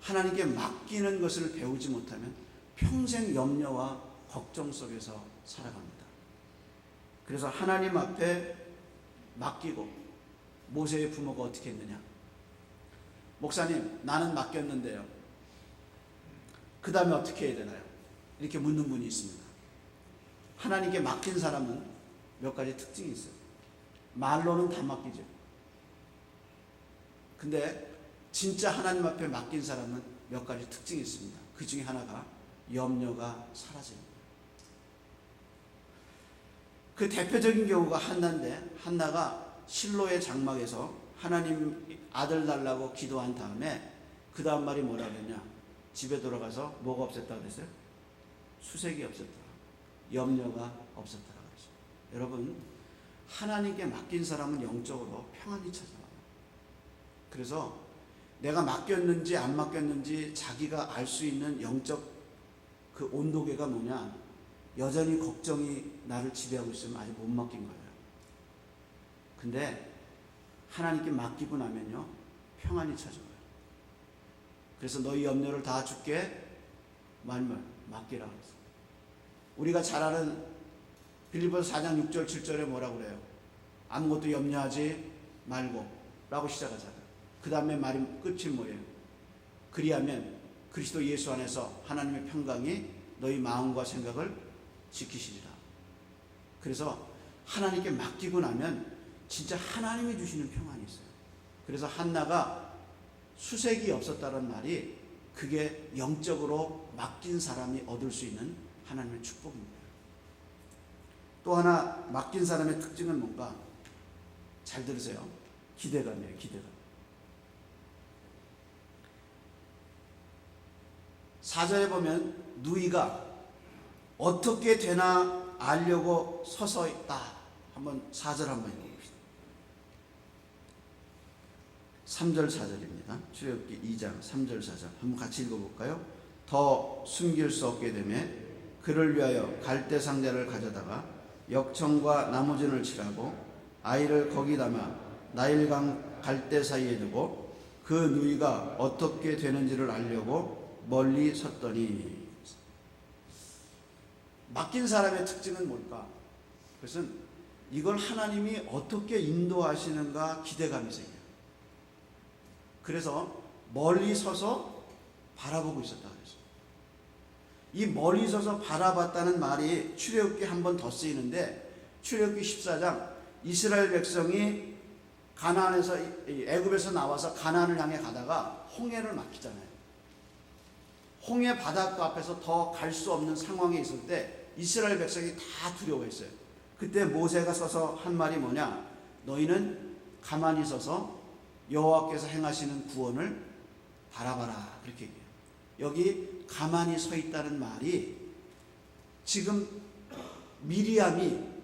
하나님께 맡기는 것을 배우지 못하면 평생 염려와 걱정 속에서 살아갑니다. 그래서 하나님 앞에 맡기고 모세의 부모가 어떻게 했느냐? 목사님, 나는 맡겼는데요. 그 다음에 어떻게 해야 되나요? 이렇게 묻는 분이 있습니다. 하나님께 맡긴 사람은 몇 가지 특징이 있어요. 말로는 다 맡기죠. 근데 진짜 하나님 앞에 맡긴 사람은 몇 가지 특징이 있습니다. 그 중에 하나가 염려가 사라집니다. 그 대표적인 경우가 한나인데, 한나가 실로의 장막에서 하나님 아들 달라고 기도한 다음에 그 다음 말이 뭐라 그랬냐? 집에 돌아가서 뭐가 없었다고 그랬어요? 수색이 없었다. 염려가 없었다고 그랬어요. 여러분, 하나님께 맡긴 사람은 영적으로 평안이 찾아와요. 그래서 내가 맡겼는지 안 맡겼는지 자기가 알 수 있는 영적 그 온도계가 뭐냐? 여전히 걱정이 나를 지배하고 있으면 아직 못 맡긴 거예요. 근데 하나님께 맡기고 나면요, 평안이 찾아와요. 그래서 너희 염려를 다 주께 말말 맡기라 그랬어요. 우리가 잘 아는 빌립보서 4장 6절 7절에 뭐라고 그래요? 아무것도 염려하지 말고 라고 시작하잖아요. 그 다음에 말이 끝이 뭐예요? 그리하면 그리스도 예수 안에서 하나님의 평강이 너희 마음과 생각을 지키시리라. 그래서 하나님께 맡기고 나면 진짜 하나님이 주시는 평안이 있어요. 그래서 한나가 수색이 없었다는 말이 그게 영적으로 맡긴 사람이 얻을 수 있는 하나님의 축복입니다. 또 하나 맡긴 사람의 특징은 뭔가? 잘 들으세요. 기대감이에요. 기대감. 4절에 보면 누이가 어떻게 되나 알려고 서서 있다. 한번 4절 한번 읽어봅시다. 3절 4절입니다. 출애굽기 2장 3절 4절 한번 같이 읽어볼까요? 더 숨길 수 없게 되며 그를 위하여 갈대 상자를 가져다가 역청과 나무진을 칠하고 아이를 거기 담아 나일강 갈대 사이에 두고 그 누이가 어떻게 되는지를 알려고 멀리 섰더니. 맡긴 사람의 특징은 뭘까? 그것은 이걸 하나님이 어떻게 인도하시는가 기대감이 생겨요. 그래서 멀리 서서 바라보고 있었다 그랬어요. 이 멀리 서서 바라봤다는 말이 출애굽기 한 번 더 쓰이는데, 출애굽기 14장 이스라엘 백성이 가나안에서 애굽에서 나와서 가나안을 향해 가다가 홍해를 막히잖아요. 홍해 바닷가 앞에서 더 갈 수 없는 상황에 있을 때 이스라엘 백성이 다 두려워했어요. 그때 모세가 서서 한 말이 뭐냐? 너희는 가만히 서서 여호와께서 행하시는 구원을 바라봐라. 그렇게 얘기해요. 여기 가만히 서 있다는 말이, 지금 미리암이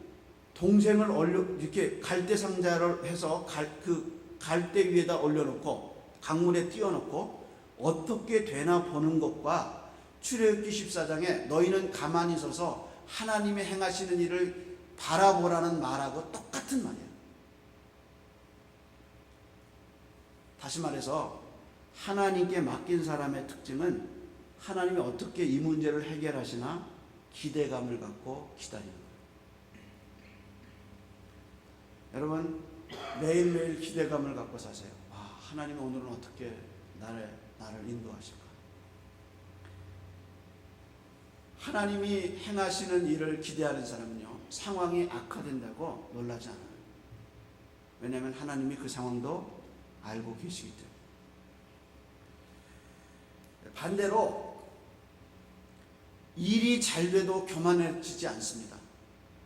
동생을 이렇게 갈대 상자를 해서 그 갈대 위에다 올려놓고 강물에 띄워놓고 어떻게 되나 보는 것과 출애굽기 14장에 너희는 가만히 서서 하나님의 행하시는 일을 바라보라는 말하고 똑같은 말이에요. 다시 말해서 하나님께 맡긴 사람의 특징은 하나님이 어떻게 이 문제를 해결하시나 기대감을 갖고 기다리는 거예요. 여러분, 매일매일 기대감을 갖고 사세요. 하나님이 오늘은 어떻게 나를 인도하실까? 하나님이 행하시는 일을 기대하는 사람은요, 상황이 악화된다고 놀라지 않아요. 왜냐하면 하나님이 그 상황도 알고 계시기 때문에. 반대로 일이 잘 돼도 교만해지지 않습니다.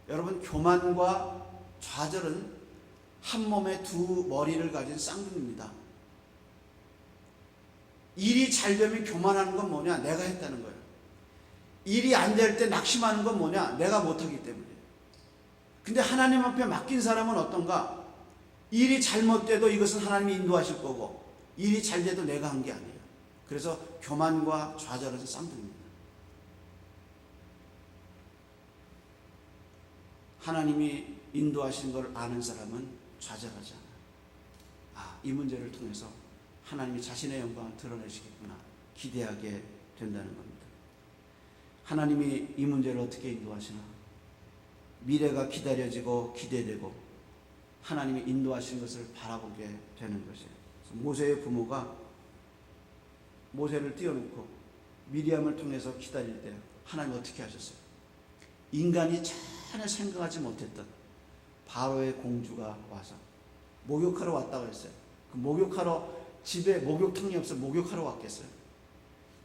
여러분, 교만과 좌절은 한 몸에 두 머리를 가진 쌍둥이입니다. 일이 잘 되면 교만하는 건 뭐냐? 내가 했다는 거예요. 일이 안 될 때 낙심하는 건 뭐냐? 내가 못하기 때문에. 근데 하나님 앞에 맡긴 사람은 어떤가? 일이 잘못돼도 이것은 하나님이 인도하실 거고, 일이 잘 돼도 내가 한 게 아니에요. 그래서 교만과 좌절은 쌍둥이입니다. 하나님이 인도하신 걸 아는 사람은 좌절하지 않아요. 이 문제를 통해서 하나님이 자신의 영광을 드러내시겠구나 기대하게 된다는 겁니다. 하나님이 이 문제를 어떻게 인도하시나? 미래가 기다려지고 기대되고 하나님이 인도하신 것을 바라보게 되는 것이에요. 모세의 부모가 모세를 띄워놓고 미리암을 통해서 기다릴 때 하나님 어떻게 하셨어요? 인간이 전혀 생각하지 못했던 바로의 공주가 와서 목욕하러 왔다고 그랬어요. 그 목욕하러, 집에 목욕탕이 없어 목욕하러 왔겠어요?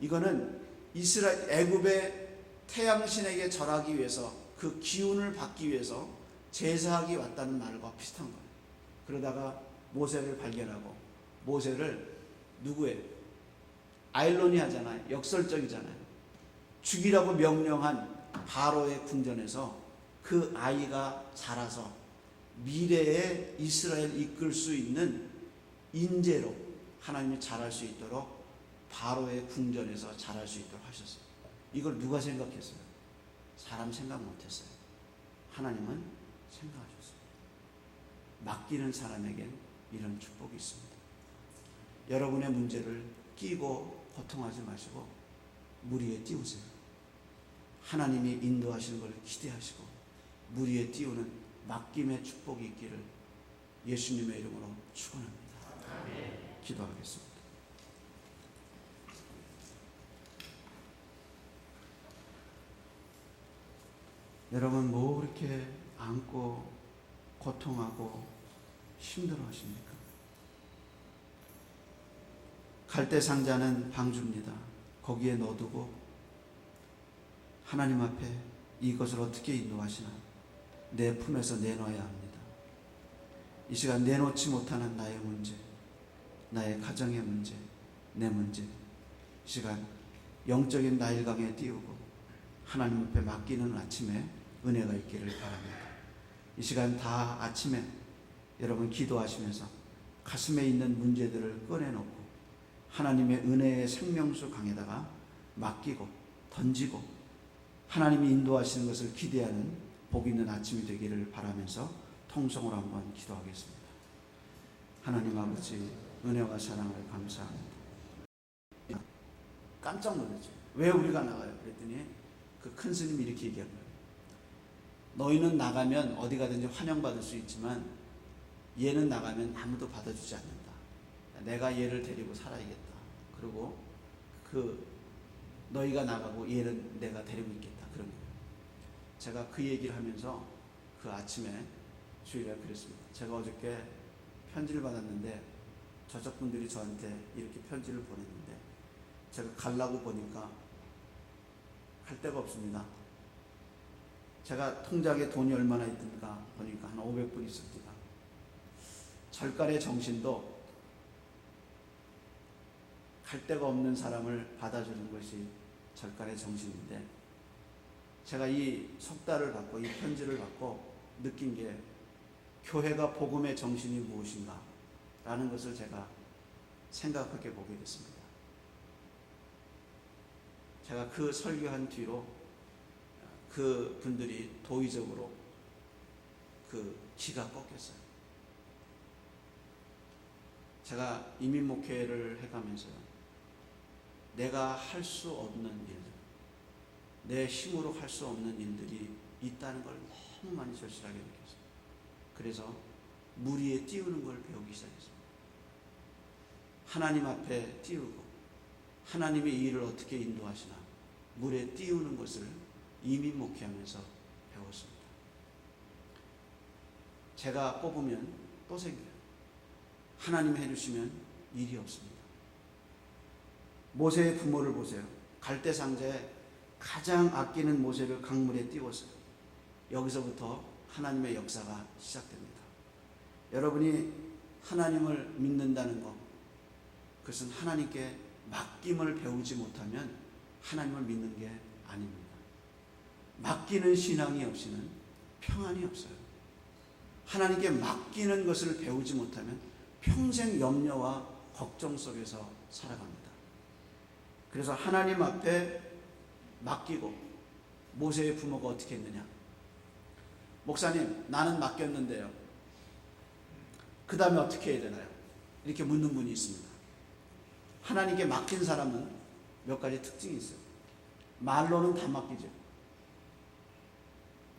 이거는 애굽의 태양신에게 절하기 위해서, 그 기운을 받기 위해서 제사하기 왔다는 말과 비슷한 거예요. 그러다가 모세를 발견하고 모세를 누구예요? 아이러니하잖아요. 역설적이잖아요. 죽이라고 명령한 바로의 궁전에서 그 아이가 자라서 미래에 이스라엘 이끌 수 있는 인재로 하나님이 자랄 수 있도록 바로의 궁전에서 자랄 수 있도록 하셨어요. 이걸 누가 생각했어요? 사람 생각 못했어요. 하나님은 생각하셨어요. 맡기는 사람에겐 이런 축복이 있습니다. 여러분의 문제를 끼고 고통하지 마시고 물 위에 띄우세요. 하나님이 인도하시는 걸 기대하시고 물 위에 띄우는 맡김의 축복이 있기를 예수님의 이름으로 축원합니다. 기도하겠습니다. 여러분, 뭐 그렇게 안고 고통하고 힘들어 하십니까? 갈대 상자는 방주입니다. 거기에 넣어두고 하나님 앞에 이것을 어떻게 인도하시나 내 품에서 내놔야 합니다. 이 시간 내놓지 못하는 나의 문제, 나의 가정의 문제, 내 문제, 이 시간 영적인 나일강에 띄우고 하나님 앞에 맡기는 아침에 은혜가 있기를 바랍니다. 이 시간 다 아침에 여러분 기도하시면서 가슴에 있는 문제들을 꺼내놓고 하나님의 은혜의 생명수 강에다가 맡기고 던지고 하나님이 인도하시는 것을 기대하는 복 있는 아침이 되기를 바라면서 통성으로 한번 기도하겠습니다. 하나님 아버지, 은혜와 사랑을 감사합니다. 깜짝 놀랐죠. 왜 우리가 나가요? 그랬더니 그 큰 스님이 이렇게 얘기한 거예요. 너희는 나가면 어디 가든지 환영받을 수 있지만 얘는 나가면 아무도 받아주지 않는다. 내가 얘를 데리고 살아야겠다. 그리고 너희가 나가고 얘는 내가 데리고 있겠다, 그런 거예요. 제가 그 얘기를 하면서 그 아침에 주일에 그랬습니다. 제가 어저께 편지를 받았는데 저쪽 분들이 저한테 이렇게 편지를 보냈는데 제가 가려고 보니까 갈 데가 없습니다. 제가 통장에 돈이 얼마나 있던가 보니까 한 500불 있습니다. 절간의 정신도 갈 데가 없는 사람을 받아주는 것이 절간의 정신인데, 제가 이 속달을 받고 이 편지를 받고 느낀 게 교회가 복음의 정신이 무엇인가 라는 것을 제가 생각하게 보게 됐습니다. 제가 그 설교한 뒤로 그 분들이 도의적으로 기가 꺾였어요. 제가 이민 목회를 해가면서요, 내가 할 수 없는 일들, 내 힘으로 할 수 없는 일들이 있다는 걸 너무 많이 절실하게 느꼈어요. 그래서 물 위에 띄우는 걸 배우기 시작했습니다. 하나님 앞에 띄우고 하나님의 이 일을 어떻게 인도하시나 물에 띄우는 것을 이민 목회하면서 배웠습니다. 제가 뽑으면 또 생겨요. 하나님이 해주시면 일이 없습니다. 모세의 부모를 보세요. 갈대 상자에 가장 아끼는 모세를 강물에 띄웠어요. 여기서부터 하나님의 역사가 시작됩니다. 여러분이 하나님을 믿는다는 것, 그것은 하나님께 맡김을 배우지 못하면 하나님을 믿는 게 아닙니다. 맡기는 신앙이 없이는 평안이 없어요. 하나님께 맡기는 것을 배우지 못하면 평생 염려와 걱정 속에서 살아갑니다. 그래서 하나님 앞에 맡기고, 모세의 부모가 어떻게 했느냐? 목사님, 나는 맡겼는데요, 그 다음에 어떻게 해야 되나요? 이렇게 묻는 분이 있습니다. 하나님께 맡긴 사람은 몇 가지 특징이 있어요. 말로는 다 맡기죠.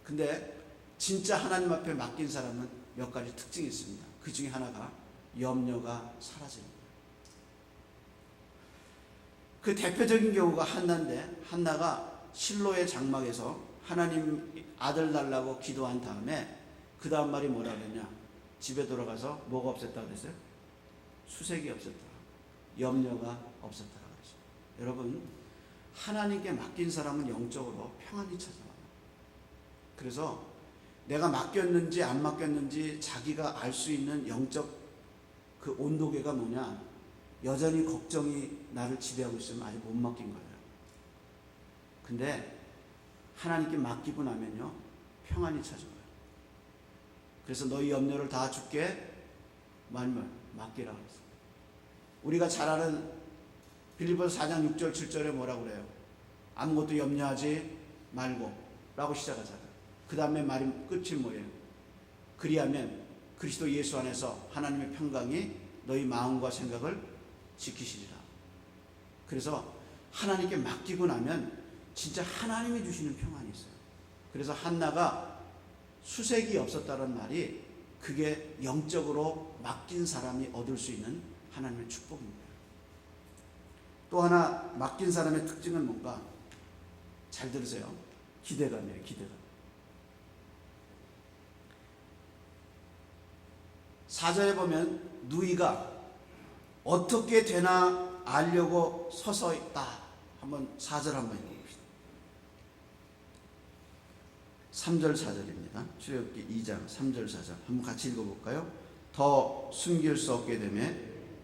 근데 진짜 하나님 앞에 맡긴 사람은 몇 가지 특징이 있습니다. 그 중에 하나가 염려가 사라집니다. 그 대표적인 경우가 한나인데, 한나가 실로의 장막에서 하나님 아들 달라고 기도한 다음에 그 다음 말이 뭐라 그랬냐? 집에 돌아가서 뭐가 없었다고 그랬어요? 수색이 없었다, 염려가 없었다고 그랬어요. 여러분, 하나님께 맡긴 사람은 영적으로 평안이 찾아와요. 그래서 내가 맡겼는지 안 맡겼는지 자기가 알 수 있는 영적 그 온도계가 뭐냐? 여전히 걱정이 나를 지배하고 있으면 아직 못 맡긴 거예요. 근데 하나님께 맡기고 나면요, 평안이 찾아와요. 그래서 너희 염려를 다 주께 말면 맡기라 그랬어요. 우리가 잘 아는 빌립보서 4장 6절 7절에 뭐라고 그래요? 아무것도 염려하지 말고 라고 시작하잖아요. 그 다음에 말이 끝이 뭐예요? 그리하면 그리스도 예수 안에서 하나님의 평강이 너희 마음과 생각을 지키시리라. 그래서 하나님께 맡기고 나면 진짜 하나님이 주시는 평안이 있어요. 그래서 한나가 수색이 없었다는 말이 그게 영적으로 맡긴 사람이 얻을 수 있는 하나님의 축복입니다. 또 하나 맡긴 사람의 특징은 뭔가? 잘 들으세요. 기대감이에요. 기대감. 4절에 보면 누이가 어떻게 되나 알려고 서서 있다. 한번 4절 한번 읽어봅시다. 3절 4절입니다. 출애굽기 2장 3절 4절 한번 같이 읽어볼까요? 더 숨길 수 없게 되며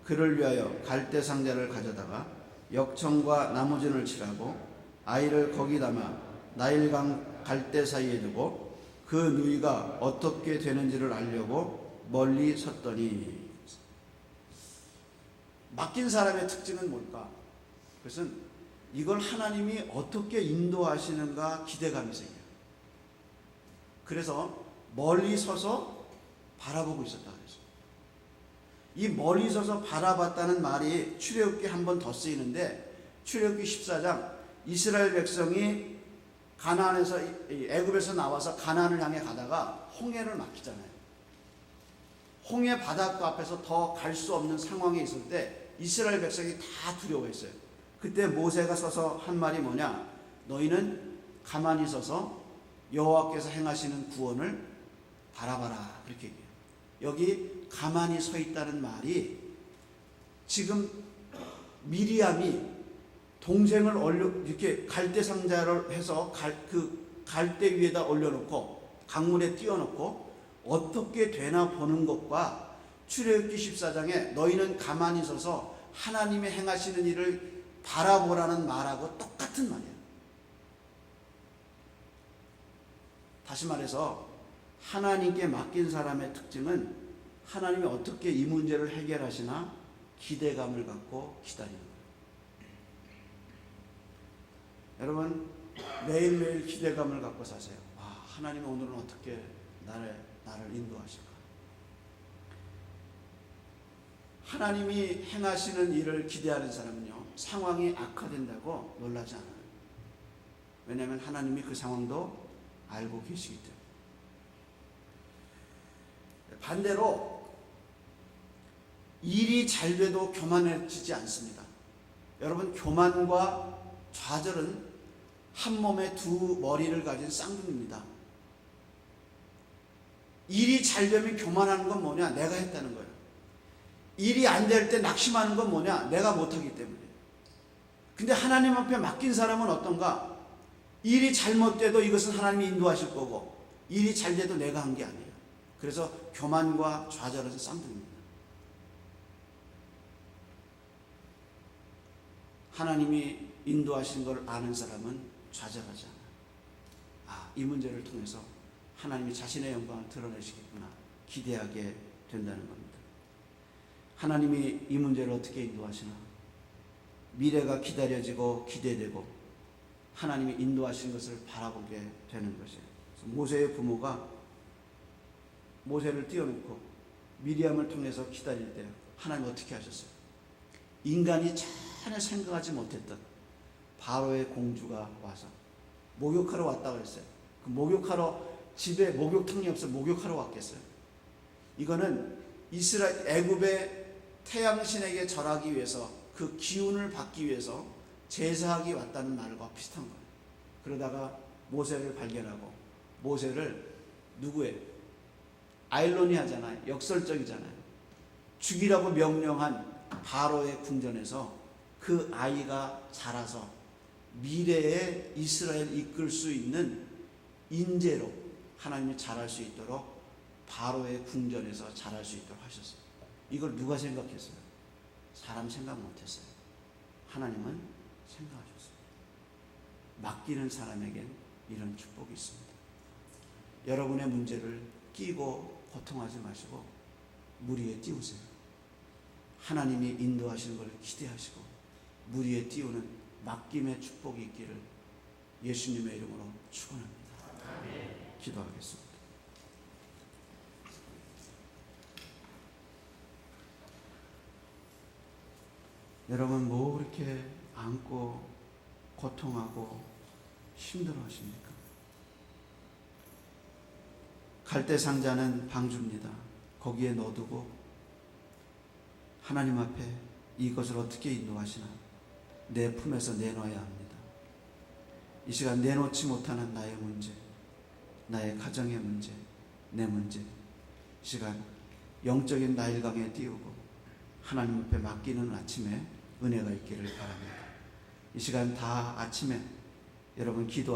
그를 위하여 갈대 상자를 가져다가 역청과 나무진을 칠하고 아이를 거기 담아 나일강 갈대 사이에 두고 그 누이가 어떻게 되는지를 알려고 멀리 섰더니. 맡긴 사람의 특징은 뭘까? 그것은 이걸 하나님이 어떻게 인도하시는가 기대감이 생겨요. 그래서 멀리 서서 바라보고 있었다 그랬어요. 이 멀리 서서 바라봤다는 말이 출애굽기 한 번 더 쓰이는데, 출애굽기 14장 이스라엘 백성이 가나안에서 애굽에서 나와서 가나안을 향해 가다가 홍해를 막히잖아요. 홍해 바닷가 앞에서 더 갈 수 없는 상황에 있을 때 이스라엘 백성이 다 두려워했어요. 그때 모세가 서서 한 말이 뭐냐? 너희는 가만히 서서 여호와께서 행하시는 구원을 바라봐라. 그렇게 얘기해요. 여기 가만히 서 있다는 말이 지금 미리암이 동생을 이렇게 갈대 상자를 해서 그 갈대 위에다 올려놓고 강물에 띄워놓고 어떻게 되나 보는 것과 출애굽기 14장에 너희는 가만히 서서 하나님이 행하시는 일을 바라보라는 말하고 똑같은 말이에요. 다시 말해서 하나님께 맡긴 사람의 특징은 하나님이 어떻게 이 문제를 해결하시나 기대감을 갖고 기다리는 거예요. 여러분 매일매일 기대감을 갖고 사세요. 하나님이 오늘은 어떻게 나를 인도하실까? 하나님이 행하시는 일을 기대하는 사람은요, 상황이 악화된다고 놀라지 않아요. 왜냐하면 하나님이 그 상황도 알고 계시기 때문에. 반대로 일이 잘 돼도 교만해지지 않습니다. 여러분, 교만과 좌절은 한 몸에 두 머리를 가진 쌍둥이입니다. 일이 잘 되면 교만하는 건 뭐냐? 내가 했다는 거예요. 일이 안 될 때 낙심하는 건 뭐냐? 내가 못하기 때문에. 근데 하나님 앞에 맡긴 사람은 어떤가? 일이 잘못돼도 이것은 하나님이 인도하실 거고, 일이 잘 돼도 내가 한 게 아니에요. 그래서 교만과 좌절은 쌍둥이입니다. 하나님이 인도하신 걸 아는 사람은 좌절하지 않아요. 이 문제를 통해서 하나님이 자신의 영광을 드러내시겠구나 기대하게 된다는 겁니다. 하나님이 이 문제를 어떻게 인도하시나? 미래가 기다려지고 기대되고 하나님이 인도하신 것을 바라보게 되는 것이에요. 모세의 부모가 모세를 띄워놓고 미리암을 통해서 기다릴 때 하나님 어떻게 하셨어요? 인간이 전혀 생각하지 못했던 바로의 공주가 와서 목욕하러 왔다고 그랬어요. 그 목욕하러, 집에 목욕탕이 없어 목욕하러 왔겠어요? 이거는 애굽의 태양신에게 절하기 위해서, 그 기운을 받기 위해서 제사하기 왔다는 말과 비슷한 거예요. 그러다가 모세를 발견하고 모세를 누구예요? 아이러니하잖아요. 역설적이잖아요. 죽이라고 명령한 바로의 궁전에서 그 아이가 자라서 미래의 이스라엘을 이끌 수 있는 인재로 하나님이 자랄 수 있도록 바로의 궁전에서 자랄 수 있도록 하셨어요. 이걸 누가 생각했어요? 사람 생각 못했어요. 하나님은 생각하셨어요. 맡기는 사람에겐 이런 축복이 있습니다. 여러분의 문제를 끼고 고통하지 마시고 물 위에 띄우세요. 하나님이 인도하시는 걸 기대하시고 물 위에 띄우는 맡김의 축복이 있기를 예수님의 이름으로 축원합니다. 기도하겠습니다. 여러분 뭐 그렇게 안고 고통하고 힘들어 하십니까? 갈대 상자는 방주입니다. 거기에 넣어두고 하나님 앞에 이것을 어떻게 인도하시나 내 품에서 내놔야 합니다. 이 시간 내놓지 못하는 나의 문제, 나의 가정의 문제, 내 문제, 이 시간 영적인 나일강에 띄우고 하나님 앞에 맡기는 아침에 은혜가 있기를 바랍니다. 이 시간 다 아침에 여러분 기도